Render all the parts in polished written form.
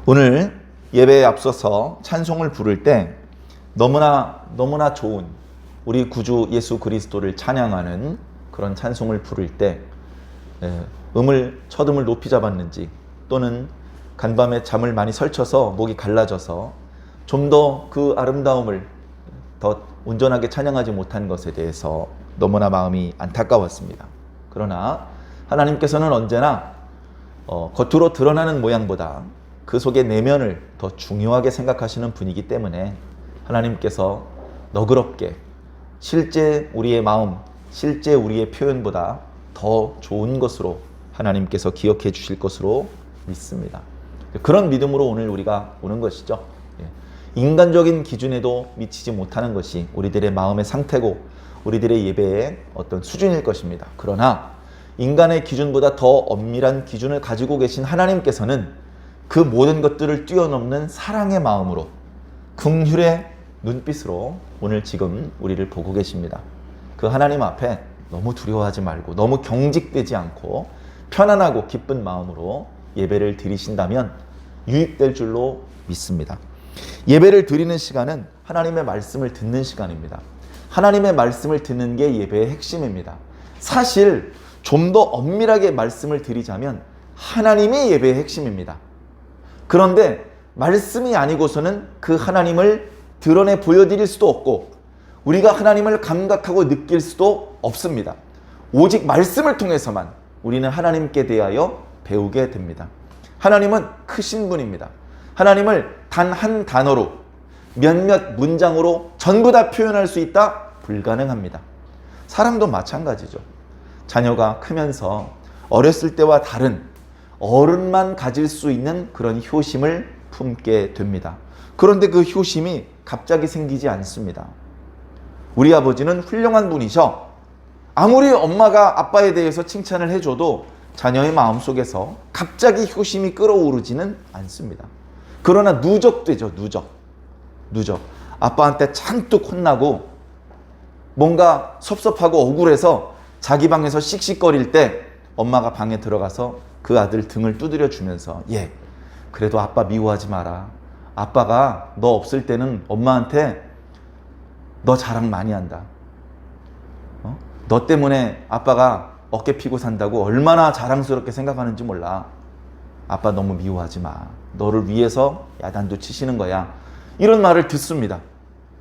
오늘 예배에 앞서서 찬송을 부를 때 너무나 좋은 우리 구주 예수 그리스도를 찬양하는 그런 찬송을 부를 때 첫 음을 높이 잡았는지 또는 간밤에 잠을 많이 설쳐서 목이 갈라져서 좀 더 그 아름다움을 더 온전하게 찬양하지 못한 것에 대해서 너무나 마음이 안타까웠습니다. 그러나 하나님께서는 언제나 겉으로 드러나는 모양보다 그 속의 내면을 더 중요하게 생각하시는 분이기 때문에 하나님께서 너그럽게 실제 우리의 마음, 실제 우리의 표현보다 더 좋은 것으로 하나님께서 기억해 주실 것으로 믿습니다. 그런 믿음으로 오늘 우리가 오는 것이죠. 인간적인 기준에도 미치지 못하는 것이 우리들의 마음의 상태고 우리들의 예배의 어떤 수준일 것입니다. 그러나 인간의 기준보다 더 엄밀한 기준을 가지고 계신 하나님께서는 그 모든 것들을 뛰어넘는 사랑의 마음으로 긍휼의 눈빛으로 오늘 지금 우리를 보고 계십니다. 그 하나님 앞에 너무 두려워하지 말고 너무 경직되지 않고 편안하고 기쁜 마음으로 예배를 드리신다면 유익될 줄로 믿습니다. 예배를 드리는 시간은 하나님의 말씀을 듣는 시간입니다. 하나님의 말씀을 듣는 게 예배의 핵심입니다. 사실 좀 더 엄밀하게 말씀을 드리자면 하나님이 예배의 핵심입니다. 그런데 말씀이 아니고서는 그 하나님을 드러내 보여드릴 수도 없고 우리가 하나님을 감각하고 느낄 수도 없습니다. 오직 말씀을 통해서만 우리는 하나님께 대하여 배우게 됩니다. 하나님은 크신 분입니다. 하나님을 단 한 단어로 몇몇 문장으로 전부 다 표현할 수 있다? 불가능합니다. 사람도 마찬가지죠. 자녀가 크면서 어렸을 때와 다른 어른만 가질 수 있는 그런 효심을 품게 됩니다. 그런데 그 효심이 갑자기 생기지 않습니다. 우리 아버지는 훌륭한 분이셔. 아무리 엄마가 아빠에 대해서 칭찬을 해줘도 자녀의 마음속에서 갑자기 효심이 끓어오르지는 않습니다. 그러나 누적되죠. 누적. 아빠한테 잔뜩 혼나고 뭔가 섭섭하고 억울해서 자기 방에서 씩씩거릴 때 엄마가 방에 들어가서 그 아들 등을 두드려 주면서 그래도 아빠 미워하지 마라. 아빠가 너 없을 때는 엄마한테 너 자랑 많이 한다. 너 때문에 아빠가 어깨 피고 산다고 얼마나 자랑스럽게 생각하는지 몰라. 아빠 너무 미워하지 마. 너를 위해서 야단도 치시는 거야. 이런 말을 듣습니다.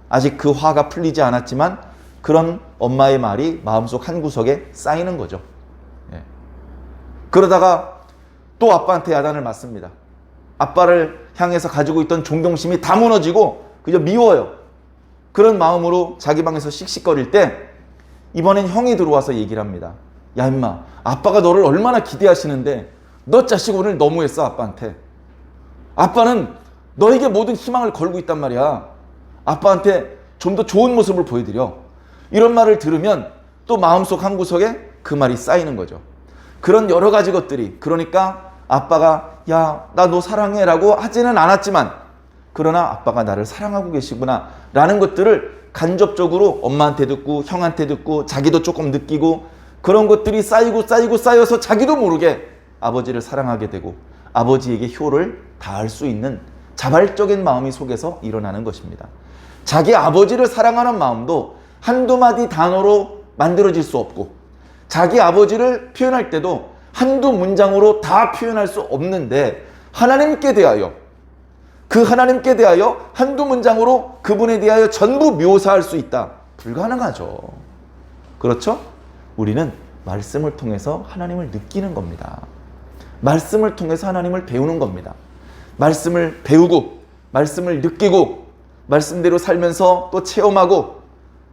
아직 그 화가 풀리지 않았지만 그런 엄마의 말이 마음속 한구석에 쌓이는 거죠. 그러다가 또 아빠한테 야단을 맞습니다. 아빠를 향해서 가지고 있던 존경심이 다 무너지고 그저 미워요. 그런 마음으로 자기 방에서 씩씩거릴 때 이번엔 형이 들어와서 얘기를 합니다. 야 임마, 아빠가 너를 얼마나 기대하시는데 너 자식 오늘 너무했어 아빠한테. 아빠는 너에게 모든 희망을 걸고 있단 말이야. 아빠한테 좀 더 좋은 모습을 보여드려. 이런 말을 들으면 또 마음속 한구석에 그 말이 쌓이는 거죠. 그런 여러 가지 것들이, 그러니까 아빠가 야, 나 너 사랑해 라고 하지는 않았지만 그러나 아빠가 나를 사랑하고 계시구나 라는 것들을 간접적으로 엄마한테 듣고 형한테 듣고 자기도 조금 느끼고 그런 것들이 쌓여서 자기도 모르게 아버지를 사랑하게 되고 아버지에게 효를 다할 수 있는 자발적인 마음이 속에서 일어나는 것입니다. 자기 아버지를 사랑하는 마음도 한두 마디 단어로 만들어질 수 없고 자기 아버지를 표현할 때도 한두 문장으로 다 표현할 수 없는데 하나님께 대하여 그 하나님께 대하여 한두 문장으로 그분에 대하여 전부 묘사할 수 있다. 불가능하죠. 그렇죠? 우리는 말씀을 통해서 하나님을 느끼는 겁니다. 말씀을 통해서 하나님을 배우는 겁니다. 말씀을 배우고 말씀을 느끼고 말씀대로 살면서 또 체험하고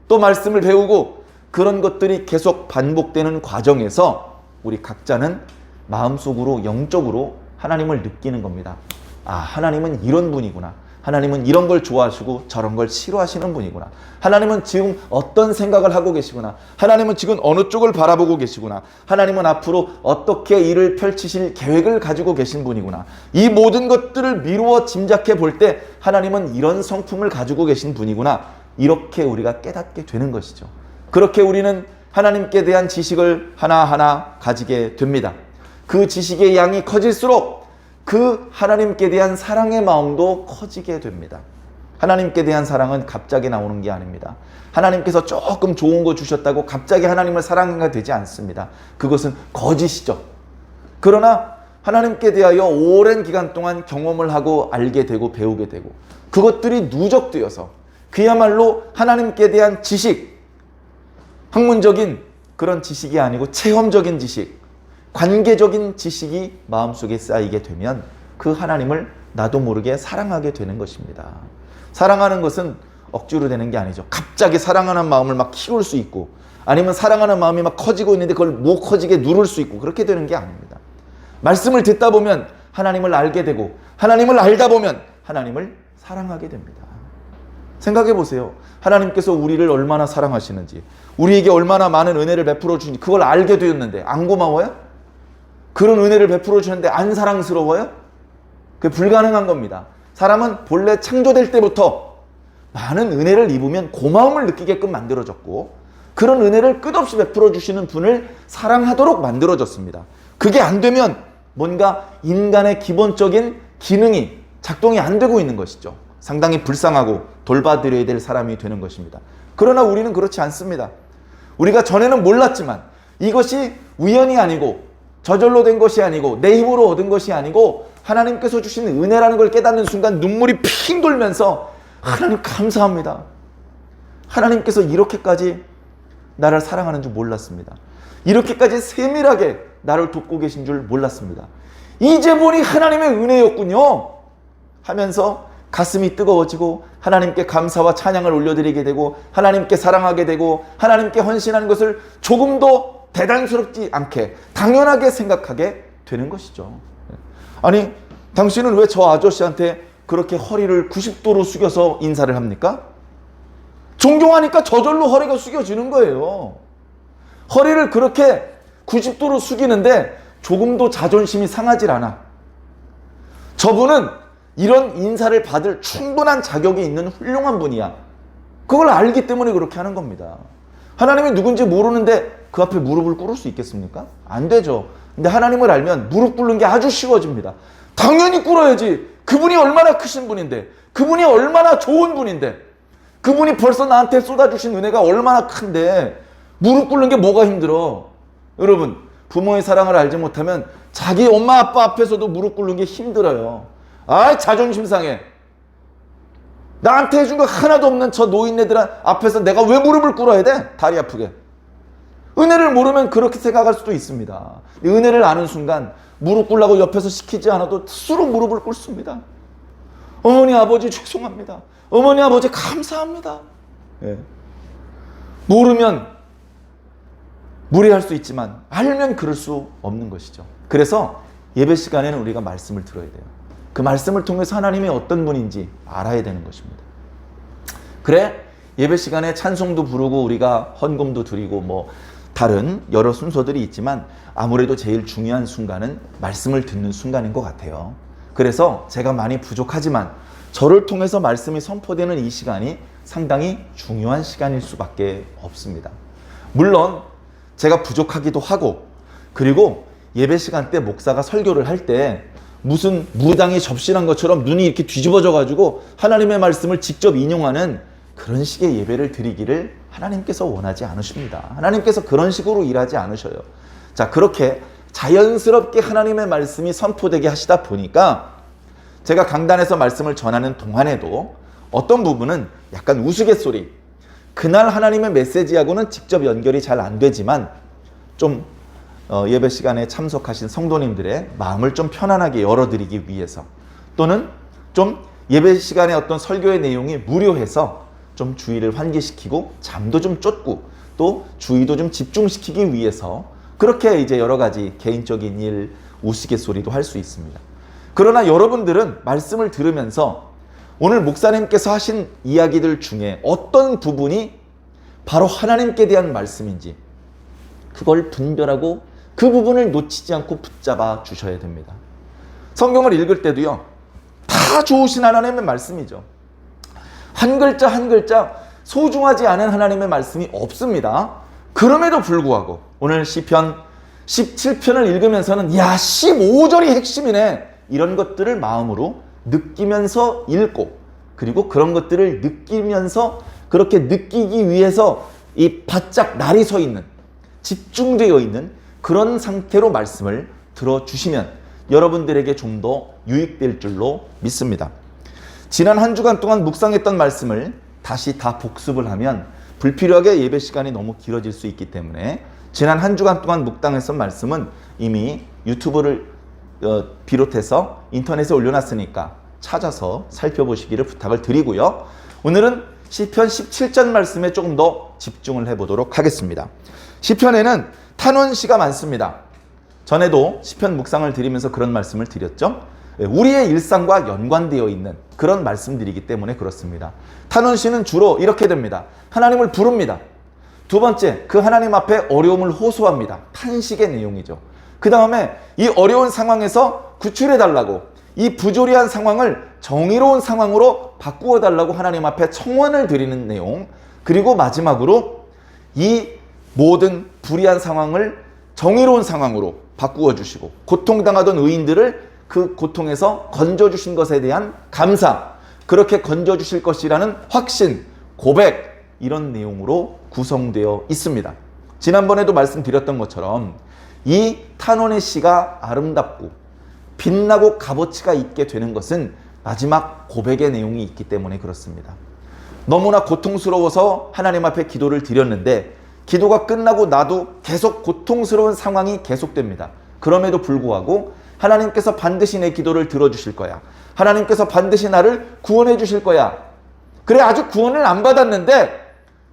또 말씀을 배우고 그런 것들이 계속 반복되는 과정에서 우리 각자는 마음속으로 영적으로 하나님을 느끼는 겁니다. 아, 하나님은 이런 분이구나. 하나님은 이런 걸 좋아하시고 저런 걸 싫어하시는 분이구나. 하나님은 지금 어떤 생각을 하고 계시구나. 하나님은 지금 어느 쪽을 바라보고 계시구나. 하나님은 앞으로 어떻게 일을 펼치실 계획을 가지고 계신 분이구나. 이 모든 것들을 미루어 짐작해 볼 때 하나님은 이런 성품을 가지고 계신 분이구나. 이렇게 우리가 깨닫게 되는 것이죠. 그렇게 우리는 하나님께 대한 지식을 하나하나 가지게 됩니다. 그 지식의 양이 커질수록 그 하나님께 대한 사랑의 마음도 커지게 됩니다. 하나님께 대한 사랑은 갑자기 나오는 게 아닙니다. 하나님께서 조금 좋은 거 주셨다고 갑자기 하나님을 사랑하게 되지 않습니다. 그것은 거짓이죠. 그러나 하나님께 대하여 오랜 기간 동안 경험을 하고 알게 되고 배우게 되고 그것들이 누적되어서 그야말로 하나님께 대한 지식, 학문적인 그런 지식이 아니고 체험적인 지식, 관계적인 지식이 마음속에 쌓이게 되면 그 하나님을 나도 모르게 사랑하게 되는 것입니다. 사랑하는 것은 억지로 되는 게 아니죠. 갑자기 사랑하는 마음을 막 키울 수 있고 아니면 사랑하는 마음이 막 커지고 있는데 그걸 못 커지게 누를 수 있고 그렇게 되는 게 아닙니다. 말씀을 듣다 보면 하나님을 알게 되고 하나님을 알다 보면 하나님을 사랑하게 됩니다. 생각해 보세요. 하나님께서 우리를 얼마나 사랑하시는지 우리에게 얼마나 많은 은혜를 베풀어 주는지 그걸 알게 되었는데 안 고마워요? 그런 은혜를 베풀어 주는데 안 사랑스러워요? 그게 불가능한 겁니다. 사람은 본래 창조될 때부터 많은 은혜를 입으면 고마움을 느끼게끔 만들어졌고 그런 은혜를 끝없이 베풀어 주시는 분을 사랑하도록 만들어졌습니다. 그게 안 되면 뭔가 인간의 기본적인 기능이 작동이 안 되고 있는 것이죠. 상당히 불쌍하고 돌봐드려야 될 사람이 되는 것입니다. 그러나 우리는 그렇지 않습니다. 우리가 전에는 몰랐지만 이것이 우연이 아니고 저절로 된 것이 아니고 내 힘으로 얻은 것이 아니고 하나님께서 주신 은혜라는 걸 깨닫는 순간 눈물이 핑 돌면서 하나님 감사합니다. 하나님께서 이렇게까지 나를 사랑하는 줄 몰랐습니다. 이렇게까지 세밀하게 나를 돕고 계신 줄 몰랐습니다. 이제 보니 하나님의 은혜였군요 하면서 가슴이 뜨거워지고 하나님께 감사와 찬양을 올려드리게 되고 하나님께 사랑하게 되고 하나님께 헌신하는 것을 조금도 대단스럽지 않게 당연하게 생각하게 되는 것이죠. 아니 당신은 왜 저 아저씨한테 그렇게 허리를 90도로 숙여서 인사를 합니까? 존경하니까 저절로 허리가 숙여지는 거예요. 허리를 그렇게 90도로 숙이는데 조금도 자존심이 상하질 않아. 저분은 이런 인사를 받을 충분한 자격이 있는 훌륭한 분이야. 그걸 알기 때문에 그렇게 하는 겁니다. 하나님이 누군지 모르는데 그 앞에 무릎을 꿇을 수 있겠습니까? 안 되죠. 근데 하나님을 알면 무릎 꿇는 게 아주 쉬워집니다. 당연히 꿇어야지. 그분이 얼마나 크신 분인데, 그분이 얼마나 좋은 분인데, 그분이 벌써 나한테 쏟아주신 은혜가 얼마나 큰데 무릎 꿇는 게 뭐가 힘들어? 여러분, 부모의 사랑을 알지 못하면 자기 엄마 아빠 앞에서도 무릎 꿇는 게 힘들어요. 아이 자존심 상해. 나한테 해준 거 하나도 없는 저 노인네들 앞에서 내가 왜 무릎을 꿇어야 돼? 다리 아프게. 은혜를 모르면 그렇게 생각할 수도 있습니다. 은혜를 아는 순간 무릎 꿇라고 옆에서 시키지 않아도 스스로 무릎을 꿇습니다. 어머니 아버지 죄송합니다. 어머니 아버지 감사합니다. 예. 모르면 무례할 수 있지만 알면 그럴 수 없는 것이죠. 그래서 예배 시간에는 우리가 말씀을 들어야 돼요. 그 말씀을 통해서 하나님이 어떤 분인지 알아야 되는 것입니다. 그래 예배 시간에 찬송도 부르고 우리가 헌금도 드리고 뭐 다른 여러 순서들이 있지만 아무래도 제일 중요한 순간은 말씀을 듣는 순간인 것 같아요. 그래서 제가 많이 부족하지만 저를 통해서 말씀이 선포되는 이 시간이 상당히 중요한 시간일 수밖에 없습니다. 물론 제가 부족하기도 하고 그리고 예배 시간 때 목사가 설교를 할 때 무슨 무당이 접신한 것처럼 눈이 이렇게 뒤집어져 가지고 하나님의 말씀을 직접 인용하는 그런 식의 예배를 드리기를 하나님께서 원하지 않으십니다. 하나님께서 그런 식으로 일하지 않으셔요. 자, 그렇게 자연스럽게 하나님의 말씀이 선포되게 하시다 보니까 제가 강단에서 말씀을 전하는 동안에도 어떤 부분은 약간 우스갯소리, 그날 하나님의 메시지하고는 직접 연결이 잘 안 되지만 좀 예배 시간에 참석하신 성도님들의 마음을 좀 편안하게 열어드리기 위해서 또는 좀 예배 시간에 어떤 설교의 내용이 무료해서 좀 주의를 환기시키고 잠도 좀 쫓고 또 주의도 좀 집중시키기 위해서 그렇게 이제 여러 가지 개인적인 일, 우스갯소리도 할 수 있습니다. 그러나 여러분들은 말씀을 들으면서 오늘 목사님께서 하신 이야기들 중에 어떤 부분이 바로 하나님께 대한 말씀인지 그걸 분별하고 그 부분을 놓치지 않고 붙잡아 주셔야 됩니다. 성경을 읽을 때도요, 다 좋으신 하나님의 말씀이죠. 한 글자 한 글자 소중하지 않은 하나님의 말씀이 없습니다. 그럼에도 불구하고 오늘 시편 17편을 읽으면서는 야 15절이 핵심이네. 이런 것들을 마음으로 느끼면서 읽고, 그리고 그런 것들을 느끼면서 그렇게 느끼기 위해서 이 바짝 날이 서 있는, 집중되어 있는 그런 상태로 말씀을 들어주시면 여러분들에게 좀 더 유익될 줄로 믿습니다. 지난 한 주간 동안 묵상했던 말씀을 다시 다 복습을 하면 불필요하게 예배 시간이 너무 길어질 수 있기 때문에 지난 한 주간 동안 묵상했던 말씀은 이미 유튜브를 비롯해서 인터넷에 올려놨으니까 찾아서 살펴보시기를 부탁을 드리고요. 오늘은 시편 17전 말씀에 조금 더 집중을 해보도록 하겠습니다. 시편에는 탄원시가 많습니다. 전에도 시편 묵상을 드리면서 그런 말씀을 드렸죠. 우리의 일상과 연관되어 있는 그런 말씀들이기 때문에 그렇습니다. 탄원시는 주로 이렇게 됩니다. 하나님을 부릅니다. 두 번째, 그 하나님 앞에 어려움을 호소합니다. 탄식의 내용이죠. 그 다음에 이 어려운 상황에서 구출해달라고, 이 부조리한 상황을 정의로운 상황으로 바꾸어 달라고 하나님 앞에 청원을 드리는 내용, 그리고 마지막으로 이 모든 불의한 상황을 정의로운 상황으로 바꾸어 주시고 고통당하던 의인들을 그 고통에서 건져주신 것에 대한 감사, 그렇게 건져주실 것이라는 확신, 고백, 이런 내용으로 구성되어 있습니다. 지난번에도 말씀드렸던 것처럼 이 탄원의 시가 아름답고 빛나고 값어치가 있게 되는 것은 마지막 고백의 내용이 있기 때문에 그렇습니다. 너무나 고통스러워서 하나님 앞에 기도를 드렸는데 기도가 끝나고 나도 계속 고통스러운 상황이 계속됩니다. 그럼에도 불구하고 하나님께서 반드시 내 기도를 들어주실 거야. 하나님께서 반드시 나를 구원해 주실 거야. 그래, 아직 구원을 안 받았는데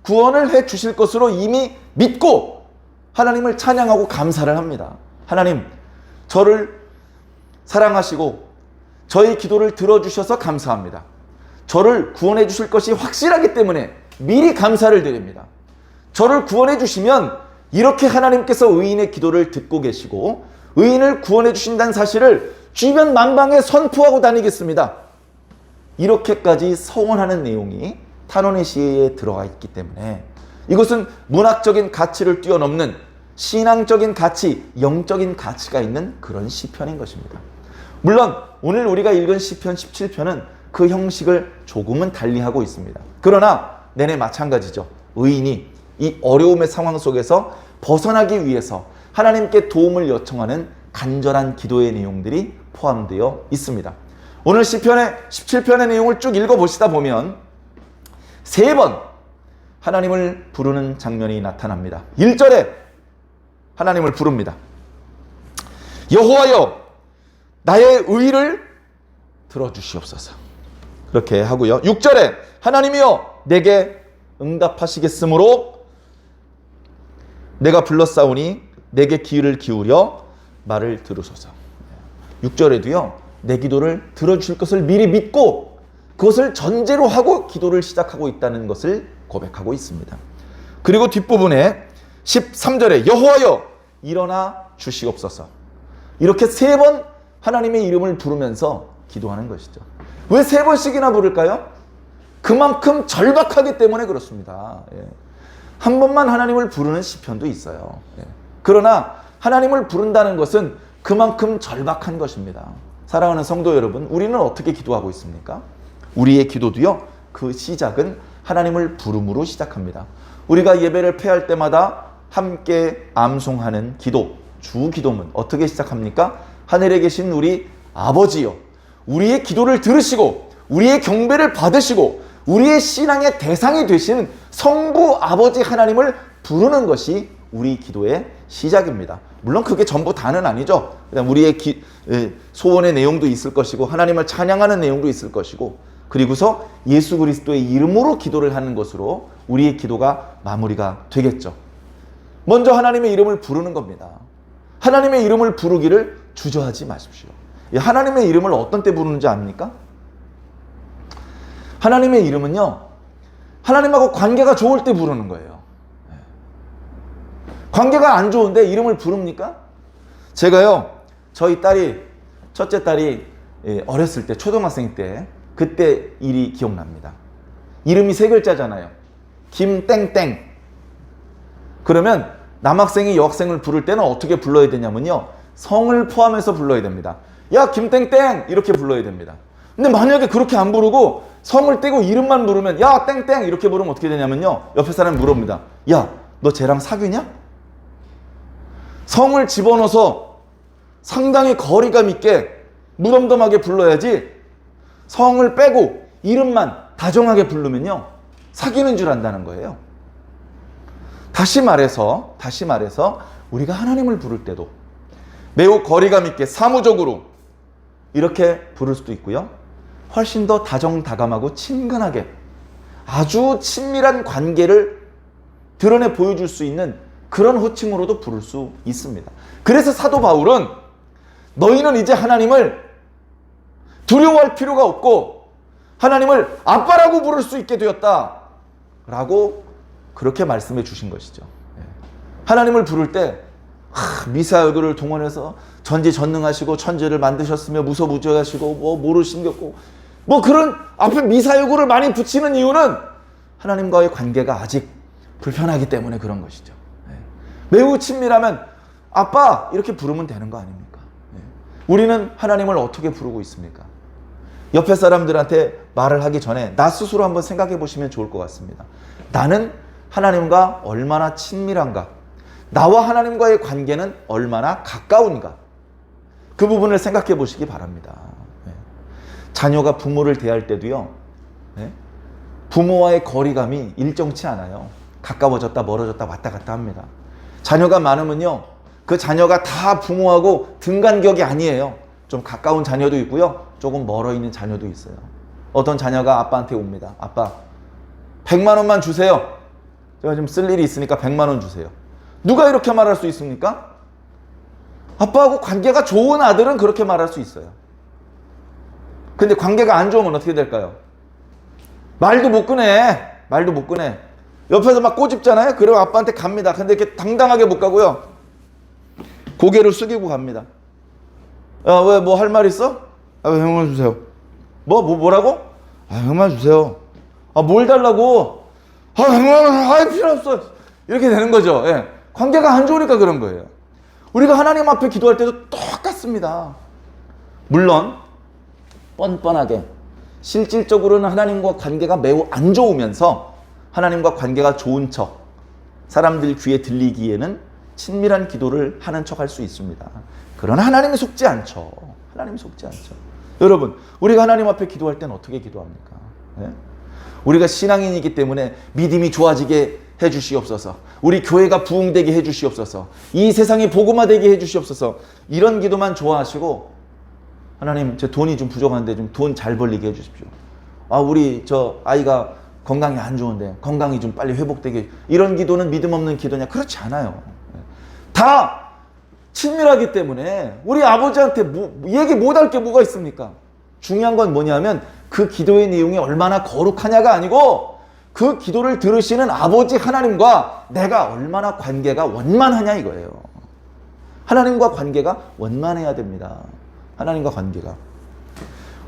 구원을 해 주실 것으로 이미 믿고 하나님을 찬양하고 감사를 합니다. 하나님, 저를 사랑하시고 저의 기도를 들어주셔서 감사합니다. 저를 구원해 주실 것이 확실하기 때문에 미리 감사를 드립니다. 저를 구원해 주시면 이렇게 하나님께서 의인의 기도를 듣고 계시고 의인을 구원해 주신다는 사실을 주변 만방에 선포하고 다니겠습니다. 이렇게까지 서원하는 내용이 탄원의 시에 들어가 있기 때문에 이것은 문학적인 가치를 뛰어넘는 신앙적인 가치, 영적인 가치가 있는 그런 시편인 것입니다. 물론 오늘 우리가 읽은 시편 17편은 그 형식을 조금은 달리하고 있습니다. 그러나 내내 마찬가지죠. 의인이 이 어려움의 상황 속에서 벗어나기 위해서 하나님께 도움을 요청하는 간절한 기도의 내용들이 포함되어 있습니다. 오늘 시편의 17편의 내용을 쭉 읽어보시다 보면 3번 하나님을 부르는 장면이 나타납니다. 1절에 하나님을 부릅니다. 여호와여, 나의 의를 들어주시옵소서. 그렇게 하고요. 6절에 하나님이여, 내게 응답하시겠으므로 내가 불렀사오니 내게 귀를 기울여 말을 들으소서. 6절에도요, 내 기도를 들어주실 것을 미리 믿고 그것을 전제로 하고 기도를 시작하고 있다는 것을 고백하고 있습니다. 그리고 뒷부분에 13절에 여호와여, 일어나 주시옵소서. 이렇게 3번 하나님의 이름을 부르면서 기도하는 것이죠. 왜 3번씩이나 부를까요? 그만큼 절박하기 때문에 그렇습니다. 한 번만 하나님을 부르는 시편도 있어요. 그러나 하나님을 부른다는 것은 그만큼 절박한 것입니다. 사랑하는 성도 여러분, 우리는 어떻게 기도하고 있습니까? 우리의 기도도요, 그 시작은 하나님을 부름으로 시작합니다. 우리가 예배를 패할 때마다 함께 암송하는 기도, 주기도문 어떻게 시작합니까? 하늘에 계신 우리 아버지여, 우리의 기도를 들으시고 우리의 경배를 받으시고 우리의 신앙의 대상이 되신 성부 아버지 하나님을 부르는 것이 우리 기도의 시작입니다. 물론 그게 전부 다는 아니죠. 우리의 소원의 내용도 있을 것이고 하나님을 찬양하는 내용도 있을 것이고, 그리고서 예수 그리스도의 이름으로 기도를 하는 것으로 우리의 기도가 마무리가 되겠죠. 먼저 하나님의 이름을 부르는 겁니다. 하나님의 이름을 부르기를 주저하지 마십시오. 하나님의 이름을 어떤 때 부르는지 압니까? 하나님의 이름은요, 하나님하고 관계가 좋을 때 부르는 거예요. 관계가 안 좋은데 이름을 부릅니까? 제가요, 저희 딸이, 첫째 딸이 어렸을 때, 초등학생 때, 그때 일이 기억납니다. 이름이 3글자잖아요. 김땡땡. 그러면 남학생이 여학생을 부를 때는 어떻게 불러야 되냐면요, 성을 포함해서 불러야 됩니다. 야 김땡땡 이렇게 불러야 됩니다. 근데 만약에 그렇게 안 부르고 성을 떼고 이름만 부르면 야 땡땡 이렇게 부르면 어떻게 되냐면요. 옆에 사람이 물어봅니다. 야 너 쟤랑 사귀냐? 성을 집어넣어서 상당히 거리감 있게 무덤덤하게 불러야지 성을 빼고 이름만 다정하게 부르면요. 사귀는 줄 안다는 거예요. 다시 말해서 우리가 하나님을 부를 때도 매우 거리감 있게 사무적으로 이렇게 부를 수도 있고요. 훨씬 더 다정다감하고 친근하게 아주 친밀한 관계를 드러내 보여줄 수 있는 그런 호칭으로도 부를 수 있습니다. 그래서 사도 바울은 너희는 이제 하나님을 두려워할 필요가 없고 하나님을 아빠라고 부를 수 있게 되었다 라고 그렇게 말씀해 주신 것이죠. 하나님을 부를 때 미사여구를 동원해서 전지전능하시고 천지를 만드셨으며 무소부지하시고 모르심겼고 그런 앞에 미사여구를 많이 붙이는 이유는 하나님과의 관계가 아직 불편하기 때문에 그런 것이죠. 매우 친밀하면 아빠 이렇게 부르면 되는 거 아닙니까? 우리는 하나님을 어떻게 부르고 있습니까? 옆에 사람들한테 말을 하기 전에 나 스스로 한번 생각해 보시면 좋을 것 같습니다. 나는 하나님과 얼마나 친밀한가? 나와 하나님과의 관계는 얼마나 가까운가? 그 부분을 생각해 보시기 바랍니다. 자녀가 부모를 대할 때도요. 부모와의 거리감이 일정치 않아요. 가까워졌다 멀어졌다 왔다 갔다 합니다. 자녀가 많으면요. 그 자녀가 다 부모하고 등간격이 아니에요. 좀 가까운 자녀도 있고요. 조금 멀어 있는 자녀도 있어요. 어떤 자녀가 아빠한테 옵니다. 아빠 100만 원만 주세요. 제가 좀 쓸 일이 있으니까 100만 원 주세요. 누가 이렇게 말할 수 있습니까? 아빠하고 관계가 좋은 아들은 그렇게 말할 수 있어요. 근데 관계가 안 좋으면 어떻게 될까요? 말도 못 꺼내. 옆에서 막 꼬집잖아요. 그러면 아빠한테 갑니다. 근데 이렇게 당당하게 못 가고요. 고개를 숙이고 갑니다. 야, 왜 뭐 할 말 있어? 아, 100만 주세요. 뭐라고? 아, 100만 주세요. 아, 뭘 달라고? 아, 100만 원, 필요 없어. 이렇게 되는 거죠. 예. 관계가 안 좋으니까 그런 거예요. 우리가 하나님 앞에 기도할 때도 똑같습니다. 물론 뻔뻔하게 실질적으로는 하나님과 관계가 매우 안 좋으면서 하나님과 관계가 좋은 척 사람들 귀에 들리기에는 친밀한 기도를 하는 척 할 수 있습니다. 그러나 하나님이 속지 않죠. 여러분, 우리가 하나님 앞에 기도할 때는 어떻게 기도합니까? 네? 우리가 신앙인이기 때문에 믿음이 좋아지게 해주시옵소서. 우리 교회가 부흥되게 해주시옵소서. 이 세상이 복음화되게 해주시옵소서. 이런 기도만 좋아하시고 하나님 제 돈이 좀 부족한데 좀 돈 잘 벌리게 해주십시오. 아 우리 저 아이가 건강이 안 좋은데 건강이 좀 빨리 회복되게. 이런 기도는 믿음 없는 기도냐? 그렇지 않아요. 다 친밀하기 때문에 우리 아버지한테 얘기 못할 게 뭐가 있습니까? 중요한 건 뭐냐면 그 기도의 내용이 얼마나 거룩하냐가 아니고 그 기도를 들으시는 아버지 하나님과 내가 얼마나 관계가 원만하냐 이거예요. 하나님과 관계가 원만해야 됩니다. 하나님과 관계가.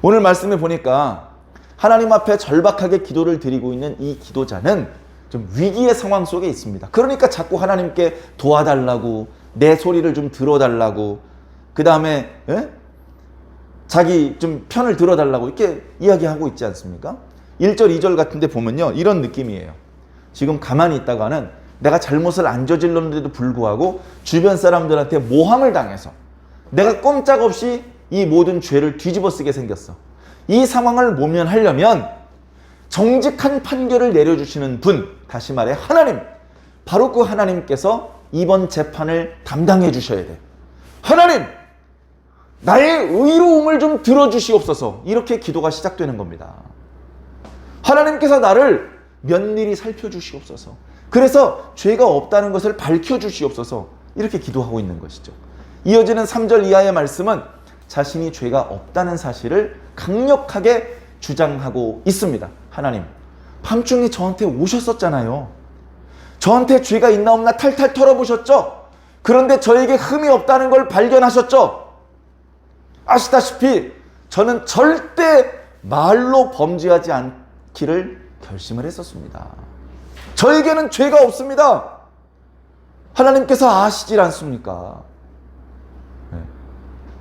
오늘 말씀에 보니까 하나님 앞에 절박하게 기도를 드리고 있는 이 기도자는 좀 위기의 상황 속에 있습니다. 그러니까 자꾸 하나님께 도와달라고, 내 소리를 좀 들어달라고, 그 다음에 자기 좀 편을 들어달라고 이렇게 이야기하고 있지 않습니까? 1절, 2절 같은 데 보면요. 이런 느낌이에요. 지금 가만히 있다가는 내가 잘못을 안 저질렀는데도 불구하고 주변 사람들한테 모함을 당해서 내가 꼼짝없이 이 모든 죄를 뒤집어 쓰게 생겼어. 이 상황을 모면하려면 정직한 판결을 내려주시는 분, 다시 말해 하나님, 바로 그 하나님께서 이번 재판을 담당해 주셔야 돼. 하나님, 나의 의로움을 좀 들어주시옵소서. 이렇게 기도가 시작되는 겁니다. 하나님께서 나를 면밀히 살펴주시옵소서. 그래서 죄가 없다는 것을 밝혀주시옵소서. 이렇게 기도하고 있는 것이죠. 이어지는 3절 이하의 말씀은 자신이 죄가 없다는 사실을 강력하게 주장하고 있습니다. 하나님, 밤중에 저한테 오셨었잖아요. 저한테 죄가 있나 없나 탈탈 털어보셨죠? 그런데 저에게 흠이 없다는 걸 발견하셨죠? 아시다시피 저는 절대 말로 범죄하지 않기를 결심을 했었습니다. 저에게는 죄가 없습니다. 하나님께서 아시질 않습니까?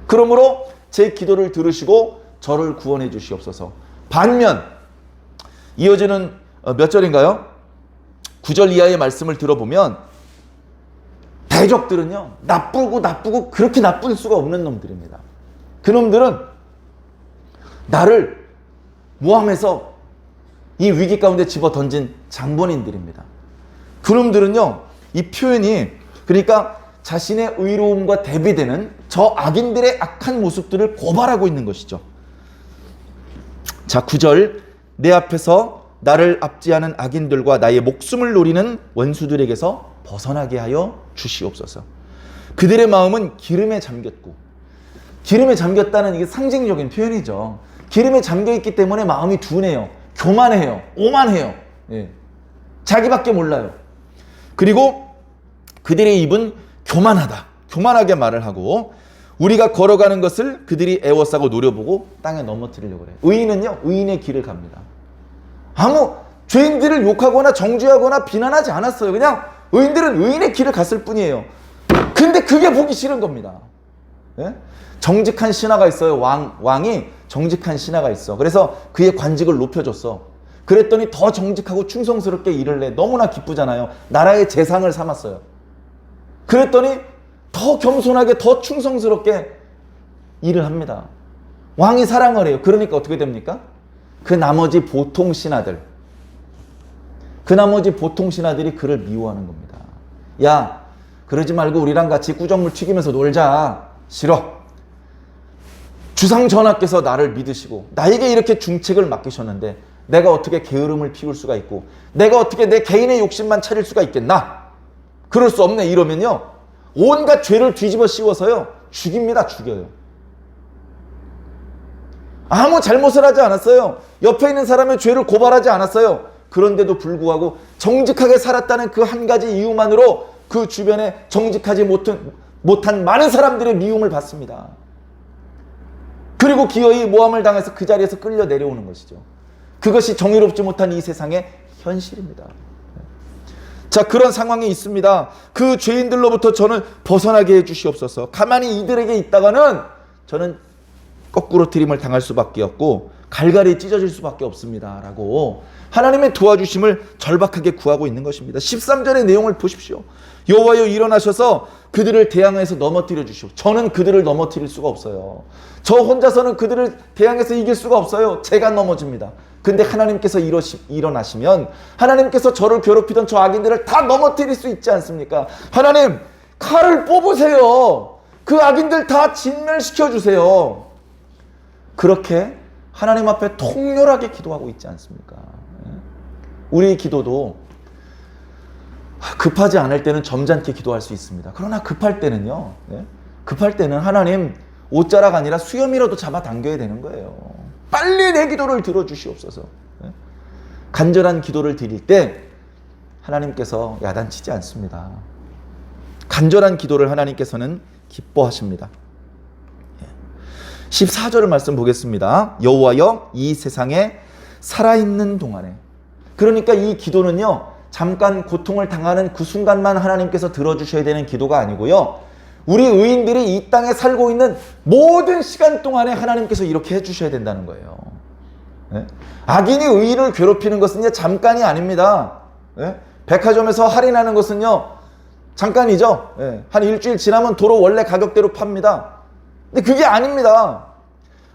그러므로 제 기도를 들으시고 저를 구원해 주시옵소서. 반면 이어지는 몇 절인가요? 9절 이하의 말씀을 들어보면 대적들은요, 나쁘고 그렇게 나쁠 수가 없는 놈들입니다. 그놈들은 나를 모함해서 이 위기 가운데 집어 던진 장본인들입니다. 그놈들은요, 이 표현이 그러니까 자신의 의로움과 대비되는 저 악인들의 악한 모습들을 고발하고 있는 것이죠. 자, 9절, 내 앞에서 나를 압제하는 악인들과 나의 목숨을 노리는 원수들에게서 벗어나게 하여 주시옵소서. 그들의 마음은 기름에 잠겼고, 기름에 잠겼다는 이게 상징적인 표현이죠. 기름에 잠겨있기 때문에 마음이 둔해요. 교만해요. 오만해요. 예. 자기밖에 몰라요. 그리고 그들의 입은 교만하다. 교만하게 말을 하고, 우리가 걸어가는 것을 그들이 애워싸고 노려보고 땅에 넘어뜨리려고 그래요. 의인은요, 의인의 길을 갑니다. 아무 죄인들을 욕하거나 정죄하거나 비난하지 않았어요. 그냥 의인들은 의인의 길을 갔을 뿐이에요. 근데 그게 보기 싫은 겁니다. 예? 정직한 신하가 있어요. 왕이 정직한 신하가 있어. 그래서 그의 관직을 높여줬어. 그랬더니 더 정직하고 충성스럽게 일을 해. 너무나 기쁘잖아요. 나라의 재상을 삼았어요. 그랬더니 더 겸손하게 더 충성스럽게 일을 합니다. 왕이 사랑을 해요. 그러니까 어떻게 됩니까? 그 나머지 보통 신하들이 그를 미워하는 겁니다. 야, 그러지 말고 우리랑 같이 구정물 튀기면서 놀자. 싫어. 주상 전하께서 나를 믿으시고 나에게 이렇게 중책을 맡기셨는데 내가 어떻게 게으름을 피울 수가 있고 내가 어떻게 내 개인의 욕심만 차릴 수가 있겠나? 그럴 수 없네. 이러면요, 온갖 죄를 뒤집어 씌워서요, 죽입니다. 죽여요. 아무 잘못을 하지 않았어요. 옆에 있는 사람의 죄를 고발하지 않았어요. 그런데도 불구하고 정직하게 살았다는 그 한 가지 이유만으로 그 주변에 정직하지 못한 많은 사람들의 미움을 받습니다. 그리고 기어이 모함을 당해서 그 자리에서 끌려 내려오는 것이죠. 그것이 정의롭지 못한 이 세상의 현실입니다. 자, 그런 상황이 있습니다. 그 죄인들로부터 저는 벗어나게 해주시옵소서. 가만히 이들에게 있다가는 저는 거꾸로 트림을 당할 수밖에 없고 갈갈이 찢어질 수밖에 없습니다. 라고 하나님의 도와주심을 절박하게 구하고 있는 것입니다. 13절의 내용을 보십시오. 여호와여 일어나셔서 그들을 대항해서 넘어뜨려 주시오. 저는 그들을 넘어뜨릴 수가 없어요. 저 혼자서는 그들을 대항해서 이길 수가 없어요. 제가 넘어집니다. 근데 하나님께서 일어나시면 하나님께서 저를 괴롭히던 저 악인들을 다 넘어뜨릴 수 있지 않습니까? 하나님, 칼을 뽑으세요. 그 악인들 다 진멸시켜 주세요. 그렇게 하나님 앞에 통렬하게 기도하고 있지 않습니까? 우리 기도도 급하지 않을 때는 점잖게 기도할 수 있습니다. 그러나 급할 때는요, 급할 때는 하나님, 옷자락 아니라 수염이라도 잡아당겨야 되는 거예요. 빨리 내 기도를 들어주시옵소서. 간절한 기도를 드릴 때 하나님께서 야단치지 않습니다. 간절한 기도를 하나님께서는 기뻐하십니다. 14절을 말씀 보겠습니다. 여호와여 이 세상에 살아있는 동안에, 그러니까 이 기도는요, 잠깐 고통을 당하는 그 순간만 하나님께서 들어주셔야 되는 기도가 아니고요, 우리 의인들이 이 땅에 살고 있는 모든 시간 동안에 하나님께서 이렇게 해주셔야 된다는 거예요. 악인이 의인을 괴롭히는 것은 잠깐이 아닙니다. 백화점에서 할인하는 것은요, 잠깐이죠. 한 일주일 지나면 도로 원래 가격대로 팝니다. 근데 그게 아닙니다.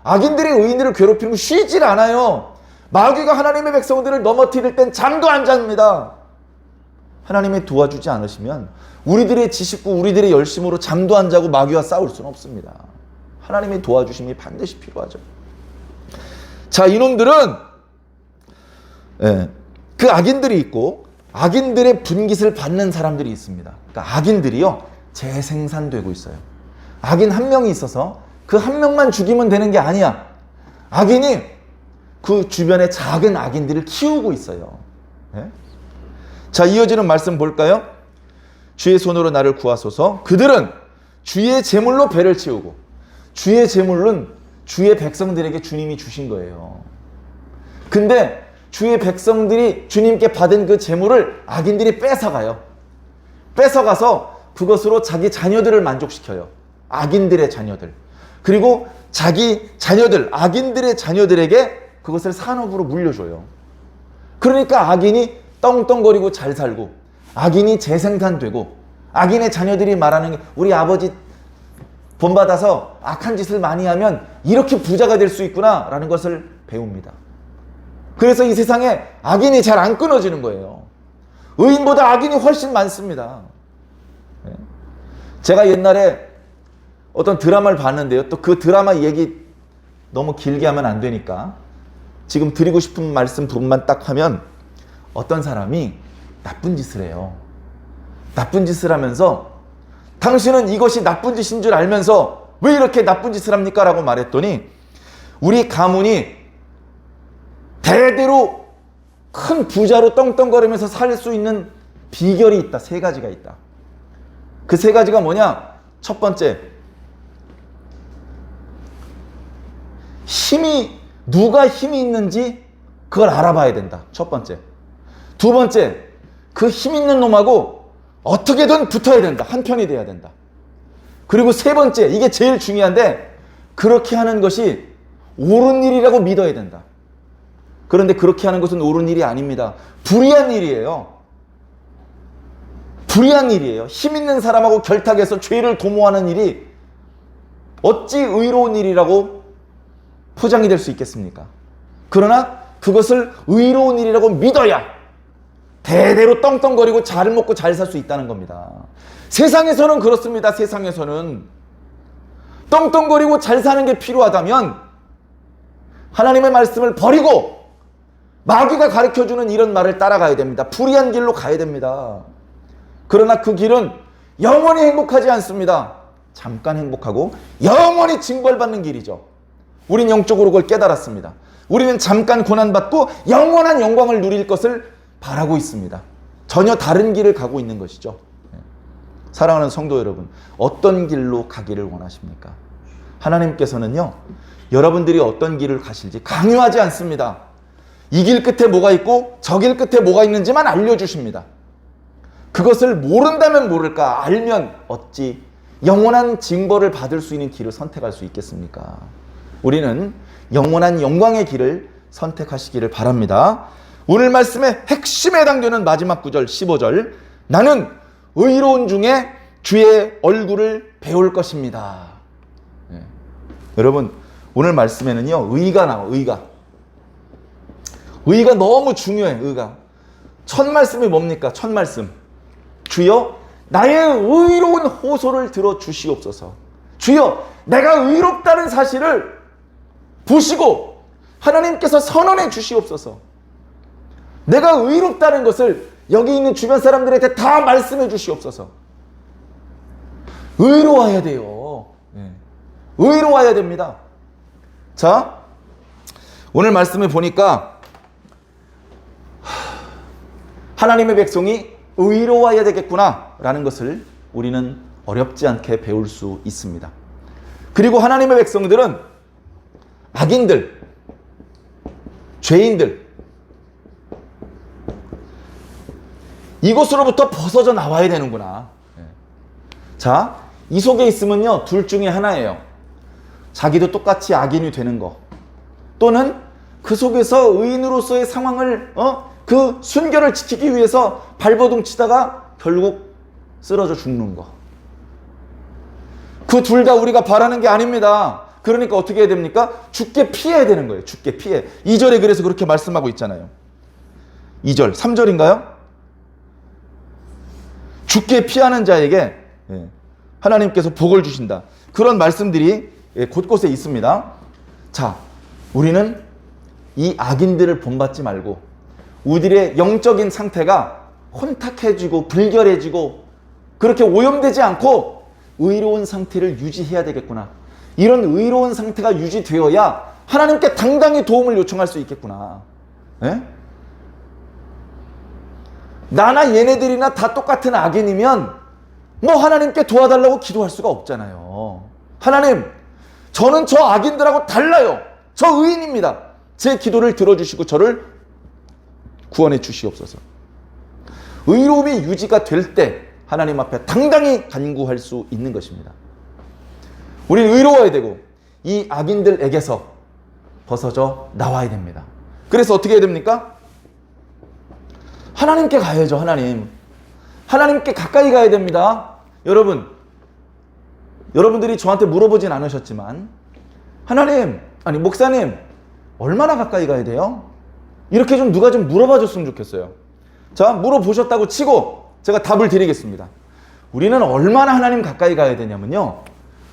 악인들이 의인들을 괴롭히는 거 쉬질 않아요. 마귀가 하나님의 백성들을 넘어뜨릴 땐 잠도 안 잡니다. 하나님이 도와주지 않으시면 우리들의 지식과 우리들의 열심으로 잠도 안 자고 마귀와 싸울 수는 없습니다. 하나님의 도와주심이 반드시 필요하죠. 자, 이놈들은 그 악인들이 있고 악인들의 분깃을 받는 사람들이 있습니다. 그러니까 악인들이요, 재생산되고 있어요. 악인 한 명이 있어서 그 한 명만 죽이면 되는 게 아니야. 악인이 그 주변에 작은 악인들을 키우고 있어요. 자, 이어지는 말씀 볼까요? 주의 손으로 나를 구하소서. 그들은 주의 제물로 배를 채우고, 주의 제물은 주의 백성들에게 주님이 주신 거예요. 근데 주의 백성들이 주님께 받은 그 제물을 악인들이 뺏어가요. 뺏어가서 그것으로 자기 자녀들을 만족시켜요. 악인들의 자녀들. 그리고 자기 자녀들, 악인들의 자녀들에게 그것을 산업으로 물려줘요. 그러니까 악인이 떵떵거리고 잘 살고, 악인이 재생산되고, 악인의 자녀들이 말하는 게 우리 아버지 본받아서 악한 짓을 많이 하면 이렇게 부자가 될 수 있구나 라는 것을 배웁니다. 그래서 이 세상에 악인이 잘 안 끊어지는 거예요. 의인보다 악인이 훨씬 많습니다. 제가 옛날에 어떤 드라마를 봤는데요. 또 그 드라마 얘기 너무 길게 하면 안 되니까 지금 드리고 싶은 말씀 부분만 딱 하면, 어떤 사람이 나쁜 짓을 해요. 나쁜 짓을 하면서 당신은 이것이 나쁜 짓인 줄 알면서 왜 이렇게 나쁜 짓을 합니까? 라고 말했더니, 우리 가문이 대대로 큰 부자로 떵떵거리면서 살 수 있는 비결이 있다. 3가지가 있다. 그 3가지가 뭐냐? 첫 번째, 누가 힘이 있는지 그걸 알아봐야 된다. 첫 번째. 두 번째, 그 힘 있는 놈하고 어떻게든 붙어야 된다. 한편이 돼야 된다. 그리고 3번째, 이게 제일 중요한데, 그렇게 하는 것이 옳은 일이라고 믿어야 된다. 그런데 그렇게 하는 것은 옳은 일이 아닙니다. 불의한 일이에요. 불의한 일이에요. 힘 있는 사람하고 결탁해서 죄를 도모하는 일이 어찌 의로운 일이라고 포장이 될 수 있겠습니까? 그러나 그것을 의로운 일이라고 믿어야 대대로 떵떵거리고 잘 먹고 잘 살 수 있다는 겁니다. 세상에서는 그렇습니다. 세상에서는 떵떵거리고 잘 사는 게 필요하다면 하나님의 말씀을 버리고 마귀가 가르쳐주는 이런 말을 따라가야 됩니다. 불의한 길로 가야 됩니다. 그러나 그 길은 영원히 행복하지 않습니다. 잠깐 행복하고 영원히 징벌받는 길이죠. 우린 영적으로 그걸 깨달았습니다. 우리는 잠깐 고난받고 영원한 영광을 누릴 것을 바라고 있습니다. 전혀 다른 길을 가고 있는 것이죠. 사랑하는 성도 여러분, 어떤 길로 가기를 원하십니까? 하나님께서는요, 여러분들이 어떤 길을 가실지 강요하지 않습니다. 이 길 끝에 뭐가 있고 저 길 끝에 뭐가 있는지만 알려주십니다. 그것을 모른다면 모를까, 알면 어찌 영원한 징벌을 받을 수 있는 길을 선택할 수 있겠습니까? 우리는 영원한 영광의 길을 선택하시기를 바랍니다. 오늘 말씀의 핵심에 해당되는 마지막 구절 15절, 나는 의로운 중에 주의 얼굴을 배울 것입니다. 여러분, 오늘 말씀에는요, 의가 나와요. 의가 너무 중요해. 의가. 첫 말씀이 뭡니까? 첫 말씀, 주여 나의 의로운 호소를 들어주시옵소서. 주여 내가 의롭다는 사실을 보시고 하나님께서 선언해 주시옵소서. 내가 의롭다는 것을 여기 있는 주변 사람들한테 다 말씀해 주시옵소서. 의로워야 돼요. 의로워야 됩니다. 자, 오늘 말씀을 보니까 하나님의 백성이 의로워야 되겠구나 라는 것을 우리는 어렵지 않게 배울 수 있습니다. 그리고 하나님의 백성들은 악인들, 죄인들, 이곳으로부터 벗어져 나와야 되는구나. 자, 이 속에 있으면요, 둘 중에 하나예요. 자기도 똑같이 악인이 되는 거, 또는 그 속에서 의인으로서의 상황을 그 순결을 지키기 위해서 발버둥 치다가 결국 쓰러져 죽는 거. 그 둘 다 우리가 바라는 게 아닙니다. 그러니까 어떻게 해야 됩니까? 죽게 피해야 되는 거예요. 죽게 피해. 2절에 그래서 그렇게 말씀하고 있잖아요. 2절, 3절인가요? 죽게 피하는 자에게 하나님께서 복을 주신다. 그런 말씀들이 곳곳에 있습니다. 자, 우리는 이 악인들을 본받지 말고 우리의 영적인 상태가 혼탁해지고 불결해지고 그렇게 오염되지 않고 의로운 상태를 유지해야 되겠구나. 이런 의로운 상태가 유지되어야 하나님께 당당히 도움을 요청할 수 있겠구나. 나나 얘네들이나 다 똑같은 악인이면 뭐 하나님께 도와달라고 기도할 수가 없잖아요. 하나님, 저는 저 악인들하고 달라요. 저 의인입니다. 제 기도를 들어주시고 저를 구원해 주시옵소서. 의로움이 유지가 될 때 하나님 앞에 당당히 간구할 수 있는 것입니다. 우리는 의로워야 되고, 이 악인들에게서 벗어져 나와야 됩니다. 그래서 어떻게 해야 됩니까? 하나님께 가야죠. 하나님께 가까이 가야 됩니다. 여러분들이 저한테 물어보진 않으셨지만 목사님 얼마나 가까이 가야 돼요? 이렇게 좀 누가 좀 물어봐 줬으면 좋겠어요. 자, 물어보셨다고 치고 제가 답을 드리겠습니다. 우리는 얼마나 하나님 가까이 가야 되냐면요,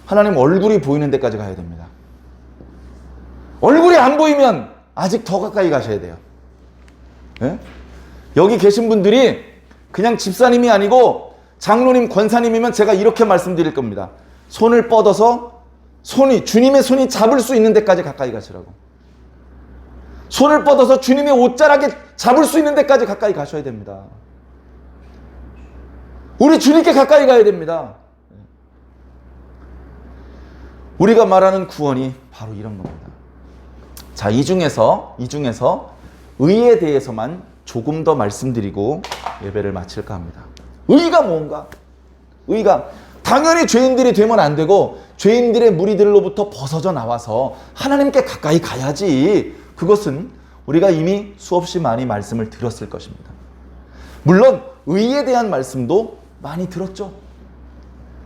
하나님 얼굴이 보이는 데까지 가야 됩니다. 얼굴이 안 보이면 아직 더 가까이 가셔야 돼요. 네? 여기 계신 분들이 그냥 집사님이 아니고 장로님, 권사님이면 제가 이렇게 말씀드릴 겁니다. 손을 뻗어서 주님의 손이 잡을 수 있는 데까지 가까이 가시라고. 손을 뻗어서 주님의 옷자락에 잡을 수 있는 데까지 가까이 가셔야 됩니다. 우리 주님께 가까이 가야 됩니다. 우리가 말하는 구원이 바로 이런 겁니다. 자, 이 중에서 의에 대해서만 조금 더 말씀드리고 예배를 마칠까 합니다. 의가 뭔가? 의가 당연히 죄인들이 되면 안 되고 죄인들의 무리들로부터 벗어져 나와서 하나님께 가까이 가야지. 그것은 우리가 이미 수없이 많이 말씀을 들었을 것입니다. 물론 의에 대한 말씀도 많이 들었죠.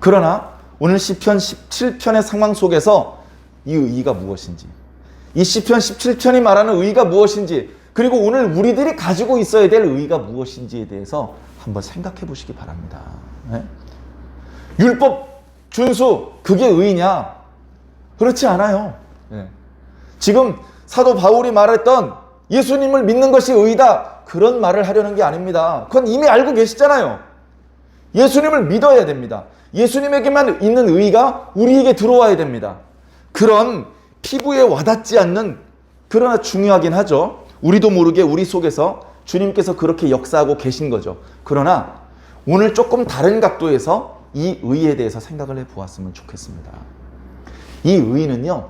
그러나 오늘 시편 17편의 상황 속에서 이 의가 무엇인지, 이 시편 17편이 말하는 의가 무엇인지, 그리고 오늘 우리들이 가지고 있어야 될 의가 무엇인지에 대해서 한번 생각해 보시기 바랍니다. 네? 율법 준수, 그게 의냐? 그렇지 않아요. 네. 지금 사도 바울이 말했던 예수님을 믿는 것이 의다, 그런 말을 하려는 게 아닙니다. 그건 이미 알고 계시잖아요. 예수님을 믿어야 됩니다. 예수님에게만 있는 의가 우리에게 들어와야 됩니다. 그런 피부에 와닿지 않는, 그러나 중요하긴 하죠. 우리도 모르게 우리 속에서 주님께서 그렇게 역사하고 계신 거죠. 그러나 오늘 조금 다른 각도에서 이 의에 대해서 생각을 해보았으면 좋겠습니다. 이 의는요,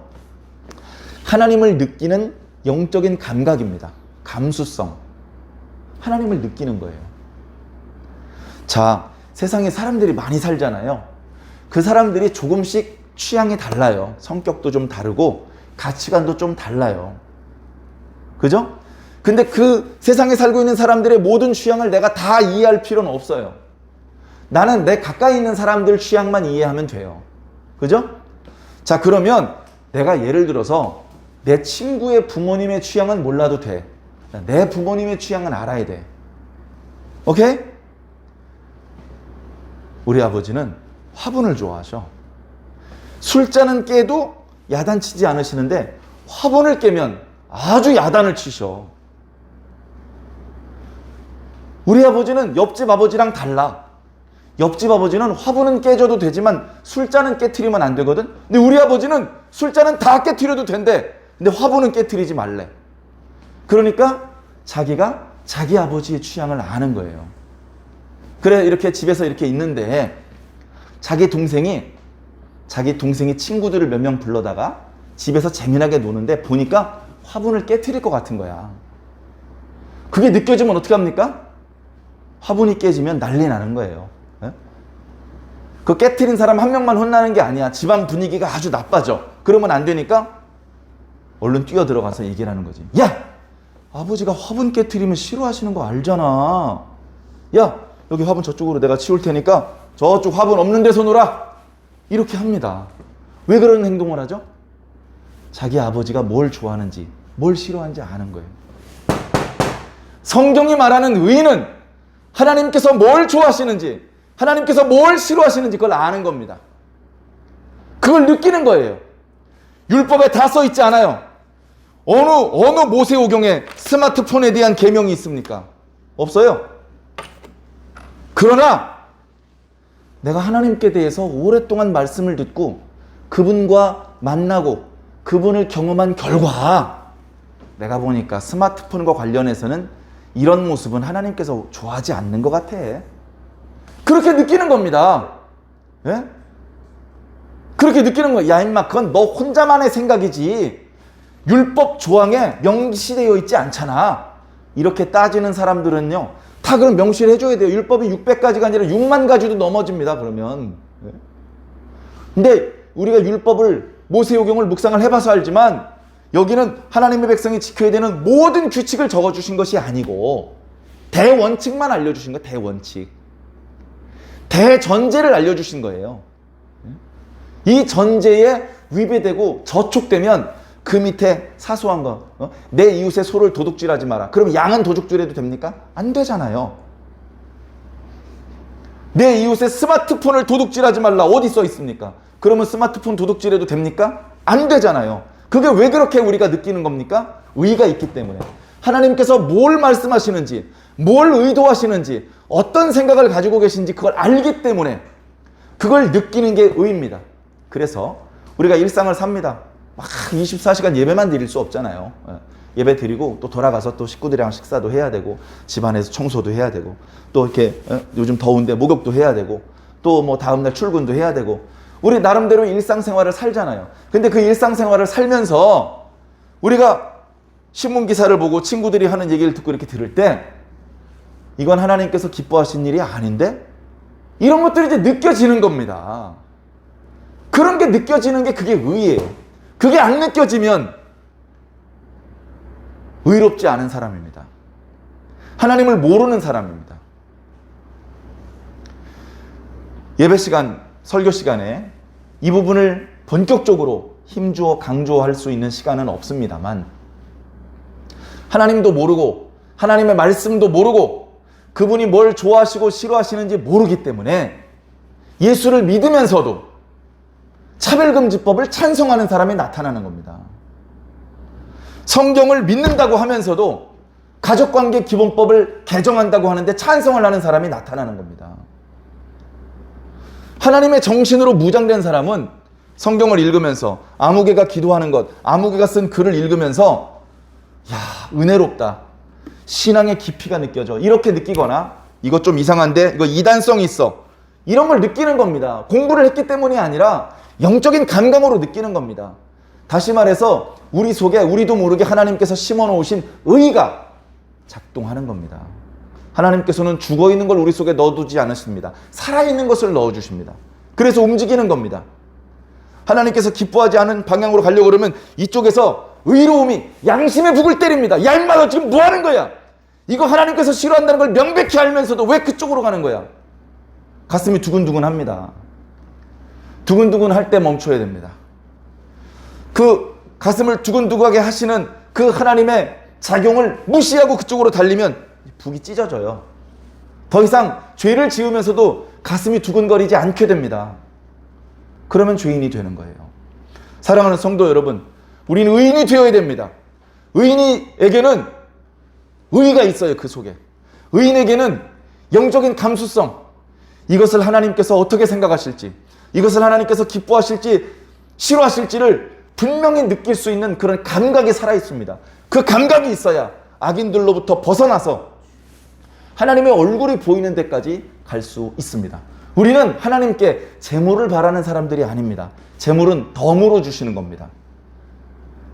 하나님을 느끼는 영적인 감각입니다. 감수성. 하나님을 느끼는 거예요. 자, 세상에 사람들이 많이 살잖아요. 그 사람들이 조금씩 취향이 달라요. 성격도 좀 다르고 가치관도 좀 달라요. 그죠? 근데 그 세상에 살고 있는 사람들의 모든 취향을 내가 다 이해할 필요는 없어요. 나는 내 가까이 있는 사람들 취향만 이해하면 돼요. 그죠? 자, 그러면 내가 예를 들어서 내 친구의 부모님의 취향은 몰라도 돼. 내 부모님의 취향은 알아야 돼. 오케이? 우리 아버지는 화분을 좋아하셔. 술잔은 깨도 야단치지 않으시는데 화분을 깨면 아주 야단을 치셔. 우리 아버지는 옆집 아버지랑 달라. 옆집 아버지는 화분은 깨져도 되지만 술잔은 깨트리면 안 되거든. 근데 우리 아버지는 술잔은 다 깨트려도 된대. 근데 화분은 깨트리지 말래. 그러니까 자기가 자기 아버지의 취향을 아는 거예요. 그래, 이렇게 집에서 이렇게 있는데 자기 동생이 친구들을 몇 명 불러다가 집에서 재미나게 노는데 보니까 화분을 깨트릴 것 같은 거야. 그게 느껴지면 어떻게 합니까? 화분이 깨지면 난리 나는 거예요. 네? 그 깨트린 사람 한 명만 혼나는 게 아니야. 집안 분위기가 아주 나빠져. 그러면 안 되니까 얼른 뛰어들어가서 얘기를 하는 거지. 야! 아버지가 화분 깨트리면 싫어하시는 거 알잖아. 야! 여기 화분 저쪽으로 내가 치울 테니까 저쪽 화분 없는 데서 놀아. 이렇게 합니다. 왜 그런 행동을 하죠? 자기 아버지가 뭘 좋아하는지, 뭘 싫어하는지 아는 거예요. 성경이 말하는 의인은 하나님께서 뭘 좋아하시는지, 하나님께서 뭘 싫어하시는지 그걸 아는 겁니다. 그걸 느끼는 거예요. 율법에 다 써 있지 않아요. 어느 모세오경에 스마트폰에 대한 계명이 있습니까? 없어요. 그러나 내가 하나님께 대해서 오랫동안 말씀을 듣고 그분과 만나고 그분을 경험한 결과 내가 보니까 스마트폰과 관련해서는 이런 모습은 하나님께서 좋아하지 않는 것 같아. 그렇게 느끼는 겁니다. 예? 그렇게 느끼는 거야. 야, 임마, 그건 너 혼자만의 생각이지. 율법 조항에 명시되어 있지 않잖아. 이렇게 따지는 사람들은요, 다 그럼 명시를 해줘야 돼요. 율법이 600가지가 아니라 6만 가지도 넘어집니다, 그러면. 근데 우리가 율법을 모세오경을 묵상을 해봐서 알지만 여기는 하나님의 백성이 지켜야 되는 모든 규칙을 적어주신 것이 아니고 대원칙만 알려주신 거예요. 대원칙. 대전제를 알려주신 거예요. 이 전제에 위배되고 저촉되면 그 밑에 사소한 거, 내 이웃의 소를 도둑질하지 마라. 그럼 양은 도둑질해도 됩니까? 안 되잖아요. 내 이웃의 스마트폰을 도둑질하지 말라. 어디 써 있습니까? 그러면 스마트폰 도둑질해도 됩니까? 안 되잖아요. 그게 왜 그렇게 우리가 느끼는 겁니까? 의가 있기 때문에. 하나님께서 뭘 말씀하시는지, 뭘 의도하시는지, 어떤 생각을 가지고 계신지 그걸 알기 때문에 그걸 느끼는 게 의입니다. 그래서 우리가 일상을 삽니다. 막 24시간 예배만 드릴 수 없잖아요. 예배 드리고 또 돌아가서 또 식구들이랑 식사도 해야 되고 집안에서 청소도 해야 되고 또 이렇게 요즘 더운데 목욕도 해야 되고 또 뭐 다음날 출근도 해야 되고 우리 나름대로 일상생활을 살잖아요. 근데 그 일상생활을 살면서 우리가 신문기사를 보고 친구들이 하는 얘기를 듣고 이렇게 들을 때 이건 하나님께서 기뻐하신 일이 아닌데? 이런 것들이 이제 느껴지는 겁니다. 그런 게 느껴지는 게 그게 의예요. 그게 안 느껴지면 의롭지 않은 사람입니다. 하나님을 모르는 사람입니다. 예배 시간, 설교 시간에 이 부분을 본격적으로 힘주어 강조할 수 있는 시간은 없습니다만 하나님도 모르고 하나님의 말씀도 모르고 그분이 뭘 좋아하시고 싫어하시는지 모르기 때문에 예수를 믿으면서도 차별금지법을 찬성하는 사람이 나타나는 겁니다. 성경을 믿는다고 하면서도 가족관계 기본법을 개정한다고 하는데 찬성을 하는 사람이 나타나는 겁니다. 하나님의 정신으로 무장된 사람은 성경을 읽으면서 아무개가 기도하는 것, 아무개가 쓴 글을 읽으면서 야, 은혜롭다. 신앙의 깊이가 느껴져. 이렇게 느끼거나 이거 좀 이상한데 이거 이단성이 있어. 이런 걸 느끼는 겁니다. 공부를 했기 때문이 아니라 영적인 감각으로 느끼는 겁니다. 다시 말해서 우리 속에 우리도 모르게 하나님께서 심어놓으신 의가 작동하는 겁니다. 하나님께서는 죽어있는 걸 우리 속에 넣어두지 않으십니다. 살아있는 것을 넣어주십니다. 그래서 움직이는 겁니다. 하나님께서 기뻐하지 않은 방향으로 가려고 그러면 이쪽에서 의로움이 양심의 북을 때립니다. 야 임마 너 지금 뭐 하는 거야? 이거 하나님께서 싫어한다는 걸 명백히 알면서도 왜 그쪽으로 가는 거야? 가슴이 두근두근합니다. 두근두근 할 때 멈춰야 됩니다. 그 가슴을 두근두근하게 하시는 그 하나님의 작용을 무시하고 그쪽으로 달리면 북이 찢어져요. 더 이상 죄를 지으면서도 가슴이 두근거리지 않게 됩니다. 그러면 죄인이 되는 거예요. 사랑하는 성도 여러분, 우리는 의인이 되어야 됩니다. 의인에게는 의의가 있어요. 그 속에. 의인에게는 영적인 감수성, 이것을 하나님께서 어떻게 생각하실지, 이것을 하나님께서 기뻐하실지 싫어하실지를 분명히 느낄 수 있는 그런 감각이 살아있습니다. 그 감각이 있어야 악인들로부터 벗어나서 하나님의 얼굴이 보이는 데까지 갈 수 있습니다. 우리는 하나님께 재물을 바라는 사람들이 아닙니다. 재물은 덤으로 주시는 겁니다.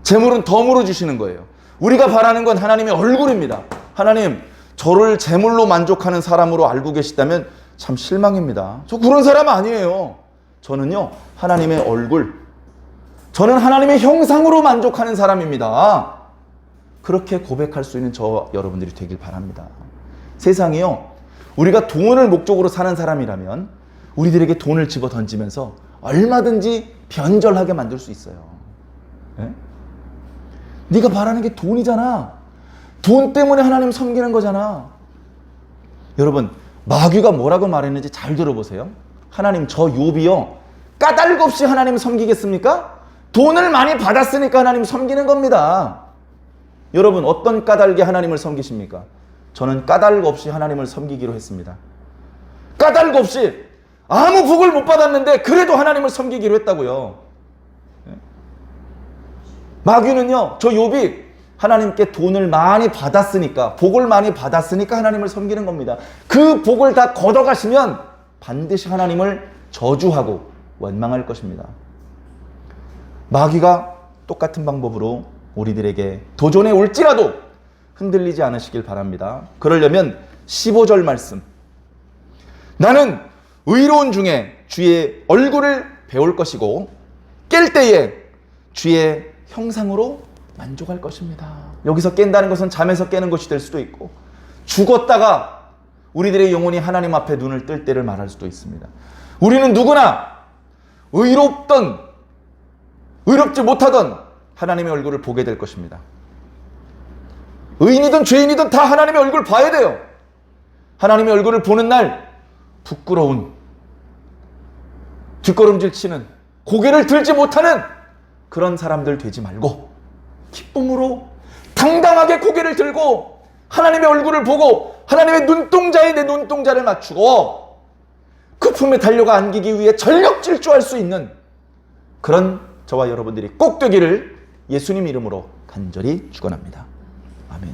재물은 덤으로 주시는 거예요. 우리가 바라는 건 하나님의 얼굴입니다. 하나님, 저를 재물로 만족하는 사람으로 알고 계시다면 참 실망입니다. 저 그런 사람 아니에요. 저는요, 하나님의 얼굴, 저는 하나님의 형상으로 만족하는 사람입니다. 그렇게 고백할 수 있는 저 여러분들이 되길 바랍니다. 세상이요, 우리가 돈을 목적으로 사는 사람이라면 우리들에게 돈을 집어 던지면서 얼마든지 변절하게 만들 수 있어요. 네? 네가 바라는 게 돈이잖아. 돈 때문에 하나님 섬기는 거잖아. 여러분, 마귀가 뭐라고 말했는지 잘 들어보세요. 하나님, 저 욥이요, 까닭 없이 하나님 섬기겠습니까? 돈을 많이 받았으니까 하나님 섬기는 겁니다. 여러분, 어떤 까닭에 하나님을 섬기십니까? 저는 까닭 없이 하나님을 섬기기로 했습니다. 까닭 없이 아무 복을 못 받았는데 그래도 하나님을 섬기기로 했다고요. 마귀는요, 저 욥이 하나님께 돈을 많이 받았으니까, 복을 많이 받았으니까 하나님을 섬기는 겁니다. 그 복을 다 걷어가시면 반드시 하나님을 저주하고 원망할 것입니다. 마귀가 똑같은 방법으로 우리들에게 도전해 올지라도 흔들리지 않으시길 바랍니다. 그러려면 15절 말씀, 나는 의로운 중에 주의 얼굴을 배울 것이고 깰 때에 주의 형상으로 만족할 것입니다. 여기서 깬다는 것은 잠에서 깨는 것이 될 수도 있고, 죽었다가 우리들의 영혼이 하나님 앞에 눈을 뜰 때를 말할 수도 있습니다. 우리는 누구나 의롭던 의롭지 못하던 하나님의 얼굴을 보게 될 것입니다. 의인이든 죄인이든 다 하나님의 얼굴을 봐야 돼요. 하나님의 얼굴을 보는 날 부끄러운, 뒷걸음질 치는, 고개를 들지 못하는 그런 사람들 되지 말고 기쁨으로 당당하게 고개를 들고 하나님의 얼굴을 보고 하나님의 눈동자에 내 눈동자를 맞추고 그 품에 달려가 안기기 위해 전력 질주할 수 있는 그런 저와 여러분들이 꼭 되기를 예수님 이름으로 간절히 축원합니다. 아멘.